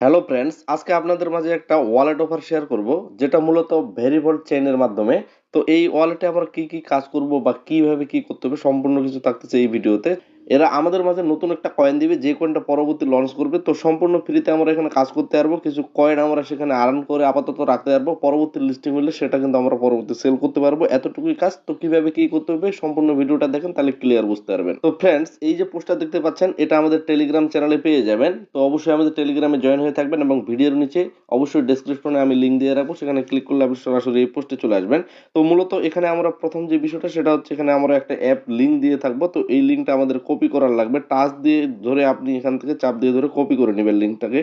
Hello friends, আজকে আপনাদের মাঝে একটা ওয়ালেট অফার শেয়ার করব, যেটা মূলত ভেরিভোল্ট চেইনের মাধ্যমে। তো এই ওয়ালেটে আমরা কি কি কাজ করব বা কিভাবে কি করতে হবে সম্পূর্ণ কিছু থাকতেছে এই ভিডিওতে। এরা আমাদের মাঝে নতুন একটা কয়েন দিবে, যে কয়েনটা পরবর্তী লঞ্চ করবে। তো সম্পূর্ণ ফ্রিতে আমরা এখানে কাজ করতে পারবো, কিছু কয়েন আমরা সেখানে আর্ন করে আপাতত রাখতে পারবো, পরবর্তী লিস্টিং হলে সেটা কিন্তু আমরা পরবর্তী সেল করতে পারবো। এতটুকুই কাজ। তো কিভাবে কি করতে হবে সম্পূর্ণ ভিডিওটা দেখেন, তাহলে ক্লিয়ার বুঝতে পারবেন। তো ফ্রেন্ডস, এই যে পোস্টটা দেখতে পাচ্ছেন, এটা আমাদের টেলিগ্রাম চ্যানেলে পেয়ে যাবেন। তো অবশ্যই আমাদের টেলিগ্রামে জয়েন হয়ে থাকবেন এবং ভিডিওর নিচে অবশ্যই ডেসক্রিপশনে আমি লিঙ্ক দিয়ে রাখবো, সেখানে ক্লিক করলে আপনি সরাসরি এই পোস্টে চলে আসবেন। তো মূলত এখানে আমরা প্রথম যে বিষয়টা সেটা হচ্ছে, এখানে আমরা একটা অ্যাপ লিঙ্ক দিয়ে থাকবো। তো এই লিঙ্কটা আমাদের কপি করার লাগবে, টাচ দিয়ে ধরে আপনি এখান থেকে চাপ দিয়ে ধরে কপি করে নেবেন লিঙ্কটাকে।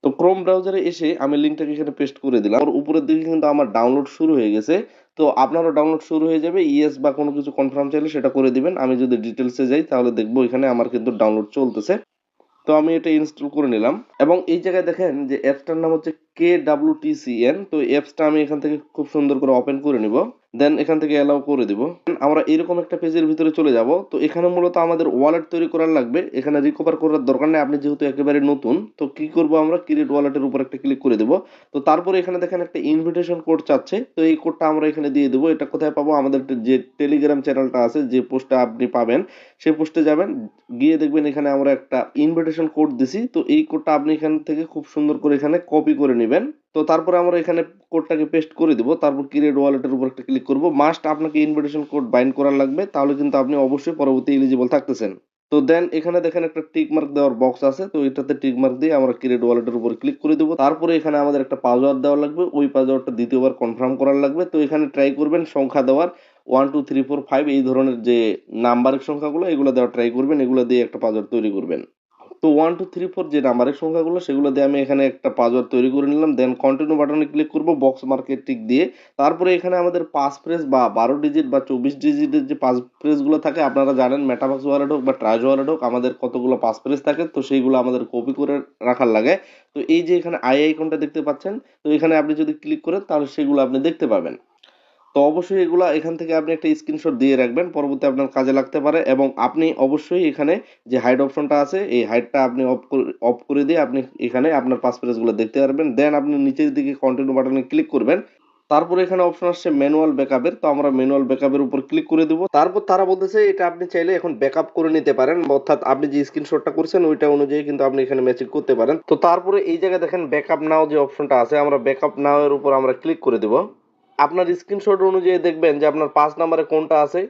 তো ক্রোম ব্রাউজারে এসে আমি লিঙ্কটাকে এখানে পেস্ট করে দিলাম। আর উপরের দিকে কিন্তু আমার ডাউনলোড শুরু হয়ে গেছে। তো আপনারও ডাউনলোড শুরু হয়ে যাবে। ইয়েস বা কোনো কিছু কনফার্ম চাইলে সেটা করে দিবেন। আমি যদি ডিটেলসে যাই তাহলে দেখবো এখানে আমার কিন্তু ডাউনলোড চলতেছে। তো আমি এটা ইনস্টল করে নিলাম এবং এই জায়গায় দেখেন যে অ্যাপসটার নাম হচ্ছে KWTCN। তো অ্যাপসটা আমি এখান থেকে খুব সুন্দর করে ওপেন করে নিব, দেন এখান থেকে অ্যালাউ করে দিব। আমরা এরকম একটা পেজের ভিতরে চলে যাব। তো এখানে মূলত আমাদের ওয়ালেট তৈরি করার লাগবে। এখানে রিকভার করার দরকার নেই, আপনি যেহেতু একেবারে নতুন। তো কি করব, আমরা ক্রিয়েট ওয়ালেটের উপর একটা ক্লিক করে দেব। তো তারপরে এখানে দেখেন একটা ইনভিটেশন কোড চাচ্ছে। তো এই কোডটা আমরা এখানে দিয়ে দেবো। এটা কোথায় পাবো, আমাদের যে টেলিগ্রাম চ্যানেলটা আছে, যে পোস্টটা আপনি পাবেন সেই পোস্টে যাবেন, গিয়ে দেখবেন এখানে আমরা একটা ইনভিটেশন কোড দিছি। তো এই কোডটা আপনি এখান থেকে খুব সুন্দর করে এখানে কপি করে নেবেন। তো তারপরে আমরা এখানে কোডটাকে পেস্ট করে দিব, তারপর ক্রিয়েট ওয়ালেটের উপর একটা ক্লিক করব। মাস্ট আপনাকে ইনভিটেশন কোড বাইন্ড করার লাগবে, তাহলে কিন্তু আপনি অবশ্যই পরবর্তী এলিজিবল থাকতেছেন। তো দেন এখানে দেখেন একটা টিক মার্ক দেওয়ার বক্স আছে। তো এটাতে টিক মার্ক দিয়ে আমরা ক্রিয়েট ওয়ালেটের উপর ক্লিক করে দেবো। তারপরে এখানে আমাদের একটা পাসওয়ার্ড দেওয়া লাগবে, ওই পাসওয়ার্ডটা দ্বিতীয়বার কনফার্ম করার লাগবে। তো এখানে ট্রাই করবেন সংখ্যা দেওয়ার, 1 2 3 4 5 এই ধরনের যে নাম্বারের সংখ্যাগুলো, এগুলো দেওয়া ট্রাই করবেন। এগুলো দিয়ে একটা পাসওয়ার্ড তৈরি করবেন। তো 1 2 3 4 যে নাম্বারের সংখ্যাগুলো, সেগুলো দিয়ে আমি এখানে একটা পাসওয়ার্ড তৈরি করে নিলাম। দেন কন্টিনিউ বাটনে ক্লিক করব বক্স মার্কে টিক দিয়ে। তারপরে এখানে আমাদের পাস ফ্রেজ বা 12 ডিজিট বা 24 ডিজিটের যে পাস ফ্রেজগুলো থাকে, আপনারা জানেন মেটামাক্স ওয়ালেট হোক বা ট্রাস্ট ওয়ালেট হোক, আমাদের কতগুলো পাস ফ্রেজ থাকে। তো সেইগুলো আমাদের কপি করে রাখার লাগে। তো এই যে এখানে আইকনটা দেখতে পাচ্ছেন, তো এখানে আপনি যদি ক্লিক করেন তাহলে সেগুলো আপনি দেখতে পাবেন। তো অবশ্যই এগুলা এখান থেকে আপনি একটা স্ক্রিনশট দিয়ে রাখবেন, পরবর্তী আপনার কাজে লাগতে পারে। এবং আপনি অবশ্যই এখানে যে হাইড অপশনটা আছে, এই হাইডটা আপনি অফ করে দিয়ে আপনি এখানে আপনার পাসপোর্টগুলো দেখতে পারবেন। দেন আপনি নিচের দিকে কন্টিনিউ বাটনে ক্লিক করবেন। তারপরে এখানে অপশন আসছে ম্যানুয়াল ব্যাকআপের। তো আমরা ম্যানুয়াল ব্যাকআপের উপর ক্লিক করে দেবো। তারপর তারা বলতেছে এটা আপনি চাইলে এখন ব্যাকআপ করে নিতে পারেন, অর্থাৎ আপনি যে স্ক্রিনশটটা করছেন ওইটা অনুযায়ী কিন্তু আপনি এখানে ম্যাচিং করতে পারেন। তো তারপরে এই জায়গায় দেখেন ব্যাকআপ নাও যে অপশনটা আছে, আমরা ব্যাকআপ নাও এর উপর আমরা ক্লিক করে দেবো। আপনার স্ক্রিনশট অনুযায়ী দেখবেন যে আপনার 5 নম্বরে কোনটা আছে,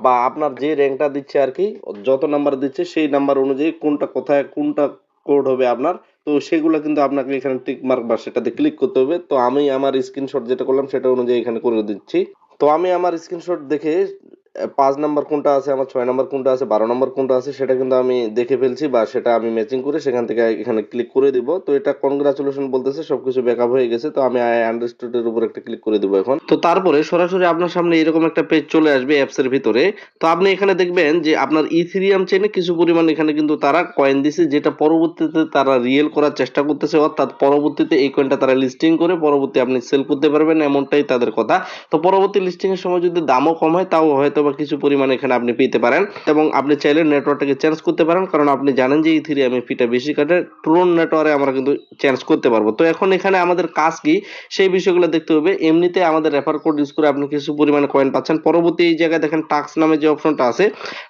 বা আপনার যে র্যাঙ্কটা দিচ্ছে আর কি, যত নাম্বার দিচ্ছে সেই নাম্বার অনুযায়ী কোনটা কোথায় কোনটা কোড হবে আপনার। তো সেগুলো কিন্তু আপনাকে এখানে টিক মার্ক বা সেটাতে ক্লিক করতে হবে। তো আমি আমার স্ক্রিনশট যেটা করলাম সেটা অনুযায়ী এখানে করে দিচ্ছি। তো আমি আমার স্ক্রিনশট দেখে 5 নাম্বার কোনটা আছে, আমার 6 নাম্বার কোনটা আছে, 12 নাম্বার কোনটা আছে, সেটা কিন্তু আমি দেখে ফেলছি, বা সেটা আমি ম্যাচিং করে সেখান থেকে এখানে ক্লিক করে দিব। তো এটা কনগ্রাচুলেশন বলতেছে, সবকিছু ব্যাকআপ হয়ে গেছে। তো আমি আই আন্ডারস্টুড এর উপর একটা ক্লিক করে দিব এখন। তো তারপরে সরাসরি আপনার সামনে এরকম একটা পেজ চলে আসবে অ্যাপস এর ভিতরে। তো আপনি এখানে দেখবেন যে আপনার ইথেরিয়াম চেইনে কিছু পরিমাণ এখানে কিন্তু তারা কয়েন দিছে, যেটা পরবর্তীতে তারা রিয়েল করার চেষ্টা করতেছে, অর্থাৎ পরবর্তীতে এই কয়েনটা তারা লিস্টিং করে পরবর্তী আপনি সেল করতে পারবেন, এমনটাই তাদের কথা। তো পরবর্তী লিস্টিং এর সময় যদি দামও কম হয়, তাও হয়তো বা কিছু পরিমাণ এখানে আপনি পেতে পারেন। এবং আপনি চাইলে নেটওয়ার্কটাকে চেঞ্জ করতে পারেন, কারণ আপনি জানেন যে ইথেরিয়ামে ফিটা বেশি কাটে। ট্রোন নেটওয়ার্কে আমরা কিন্তু চেঞ্জ করতে পারবো। তো এখন এখানে আমাদের কাজ কি সেই বিষয়গুলো দেখতে হবে। এমনিতে আমাদের রেফার কোড ইউজ করে আপনি কিছু পরিমাণে কয়েন পাচ্ছেন। পরবর্তী এই জায়গায় দেখেন টাস্ক নামে যে অপশনটা আছে,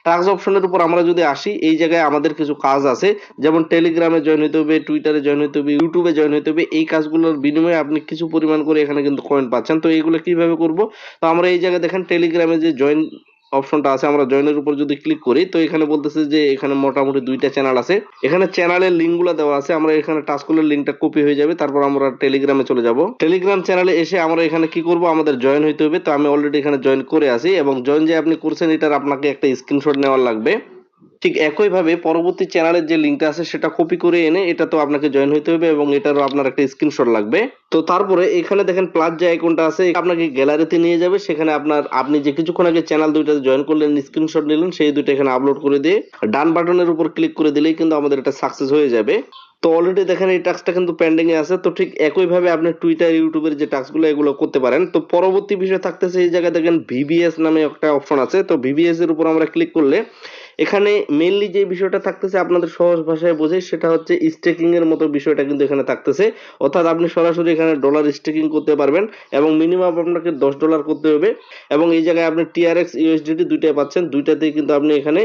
টাস্ক অপশনের উপর আমরা যদি আসি, এই জায়গায় আমাদের কিছু কাজ আছে, যেমন টেলিগ্রামে জয়েন হতে হবে, টুইটারে জয়েন হতে হবে, ইউটিউবে জয়েন হতে হবে। এই কাজগুলোর বিনিময়ে আপনি কিছু পরিমাণ করে এখানে কিন্তু কয়েন পাচ্ছেন। তো এইগুলো কিভাবে করব, তো আমরা এই জায়গায় দেখেন টেলিগ্রামে যে জয়েন অপশনটা আছে, আমরা জয়েনের উপর যদি ক্লিক করি, তো এখানে বলতেছে যে এখানে মোটামুটি 2টা চ্যানেল আছে। এখানে চ্যানেলের লিঙ্কগুলো দেওয়া আছে, আমরা এখানে টাচ করলে লিঙ্কটা কপি হয়ে যাবে। তারপর আমরা টেলিগ্রামে চলে যাব। টেলিগ্রাম চ্যানেলে এসে আমরা এখানে কি করব, আমাদের জয়েন হইতে হবে। তো আমি অলরেডি এখানে জয়েন করে আছি, এবং জয়েন যে আপনি করছেন এটার আপনাকে একটা স্ক্রিনশট নেওয়ার লাগবে। ঠিক একইভাবে পরবর্তী চ্যানেলের যে লিঙ্কটা আছে সেটা কপি করে এনে এটা তো আপনাকে জয়েন হইতে হবে, এবং এটারও আপনার একটা স্ক্রিনশট লাগবে। তো তারপরে এখানে দেখেন প্লাস যে আইকনটা আছে, আপনাকে গ্যালারিতে নিয়ে যাবে। সেখানে আপনি যে কিছুক্ষণ আগে চ্যানেল দুইটাতে জয়েন করলেন, স্ক্রিনশট নিলেন, সেই দুইটা এখানে আপলোড করে দিয়ে ডান বাটনের উপর ক্লিক করে দিলেই কিন্তু আমাদের এটা সাকসেস হয়ে যাবে। তো অলরেডি দেখেন এই টাস্কটা কিন্তু পেন্ডিং এ আছে। তো ঠিক একইভাবে আপনি টুইটার, ইউটিউবের যে টাস্কগুলো এগুলো করতে পারেন। তো পরবর্তী বিষয় থাকতেছে এই জায়গায় দেখেন ভিভিএস নামে একটা অপশন আছে। তো ভিভিএস এর উপর আমরা ক্লিক করলে এখানে মেইনলি যে বিষয়টা থাকতেছে আপনাদের সহজ ভাষায় বোঝাই, সেটা হচ্ছে স্টেকিং এর মতো বিষয়টা কিন্তু এখানে থাকতেছে। অর্থাৎ আপনি সরাসরি এখানে ডলার স্টেকিং করতে পারবেন এবং মিনিমাম আপনাকে $10 করতে হবে এবং এই জায়গায় আপনি টিআরএক্স, ইউএসডিটি দুইটাই পাচ্ছেন। দুইটাতেই কিন্তু আপনি এখানে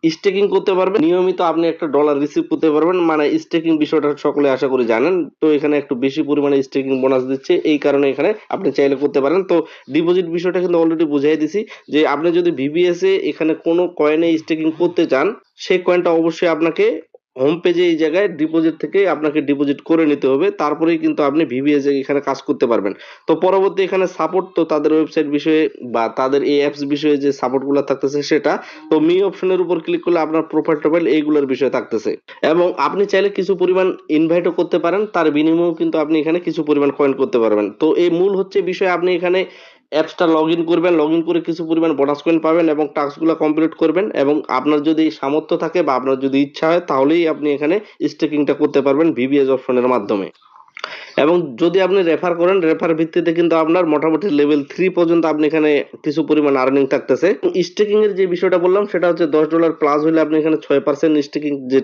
স্টেকিং করতে পারবেন। নিয়মিত আপনি একটা ডলার রিসিভ করতে পারবেন। মানে স্টেকিং বিষয়টা সকলে আশা করি জানেন। তো এখানে একটু বেশি পরিমাণে স্টেকিং বোনাস দিচ্ছে। এই কারণে এখানে আপনি চাইলে করতে পারেন। তো ডিপোজিট বিষয়টা কিন্তু অলরেডি বুঝিয়ে দিছি যে আপনি যদি ভিভিএস এ এখানে কোনো কয়েনে স্টেকিং করতে চান, সেই কয়েনটা অবশ্যই আপনাকে হোম পেজে এই জায়গায় ডিপোজিট থেকে আপনাকে ডিপোজিট করে নিতে হবে। তারপরেই কিন্তু আপনি ভিভিএস এ এখানে কাজ করতে পারবেন। তো পরবর্তী এখানে সাপোর্ট, তো তাদের ওয়েবসাইট বিষয়ে বা তাদের এই অ্যাপস বিষয়ে যে সাপোর্টগুলো থাকতেছে সেটা। তো মি অপশনের উপর ক্লিক করলে আপনার প্রোফাইল টোফাইল এইগুলোর বিষয় থাকতেছে এবং আপনি চাইলে কিছু পরিমাণ ইনভাইটও করতে পারেন। তার বিনিময়েও কিন্তু আপনি এখানে কিছু পরিমাণ কয়েন করতে পারবেন। তো এই মূল হচ্ছে বিষয়, আপনি এখানে অ্যাপসটা লগ ইন করবেন, লগ ইন করে কিছু পরিমাণ বোনাস কয়েন পাবেন এবং টাস্কগুলো কমপ্লিট করবেন এবং আপনার যদি সামর্থ্য থাকে বা আপনার যদি ইচ্ছা হয় তাহলেই আপনি এখানে স্টেকিংটা করতে পারবেন ভিভিএস অপশনের মাধ্যমে। এবং যদি আপনি রেফার করেন, রেফার ভিত্তিতে কিন্তু আপনার মোটামুটি লেভেল 3 পর্যন্ত আপনি এখানে কিছু পরিমাণ আর্নিং থাকতেছে। স্টেকিং এর যে বিষয়টা বললাম সেটা হচ্ছে $10 প্লাস হলে আপনি এখানে 6% স্টেকিং যে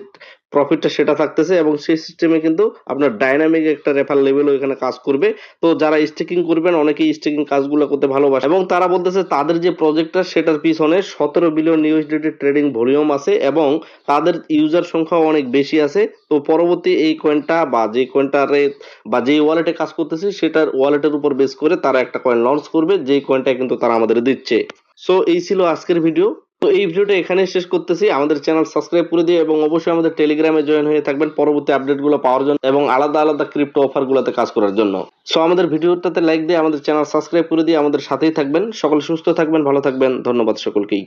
প্রফিটটা সেটা থাকতেছে এবং সেই সিস্টেমে কিন্তু আপনার ডাইনামিক একটা রেফার লেভেলও এখানে কাজ করবে। তো যারা স্টেকিং করবেন অনেকেই স্টেকিং কাজগুলো করতে ভালোবাসে এবং তারা বলতেছে তাদের যে প্রজেক্টটা সেটার পিছনে 17 বিলিয়ন ইউএসডিটি ট্রেডিং ভলিউম আছে এবং তাদের ইউজার সংখ্যাও অনেক বেশি আছে। তো পরবর্তী এই কয়েনটা বা যে কয়েনটারে বা যেই ওয়ালেটে কাজ করতেছে সেটার ওয়ালেটের উপর বেস করে তারা একটা কয়েন লঞ্চ করবে, যেই কয়েনটা কিন্তু তারা আমাদের দিচ্ছে। সো এই ছিল আজকের ভিডিও। তো এই ভিডিওটা এখানে শেষ করতেছি। আমাদের চ্যানেল সাবস্ক্রাইব করে দিয়ে এবং অবশ্যই আমাদের টেলিগ্রামে জয়েন হয়ে থাকবেন পরবর্তী আপডেটগুলো পাওয়ার জন্য এবং আলাদা আলাদা ক্রিপ্টো অফারগুলোতে কাজ করার জন্য। সো আমাদের ভিডিওটাতে লাইক দিয়ে আমাদের চ্যানেল সাবস্ক্রাইব করে দিয়ে আমাদের সাথেই থাকবেন। সকলে সুস্থ থাকবেন, ভালো থাকবেন। ধন্যবাদ সকলকেই।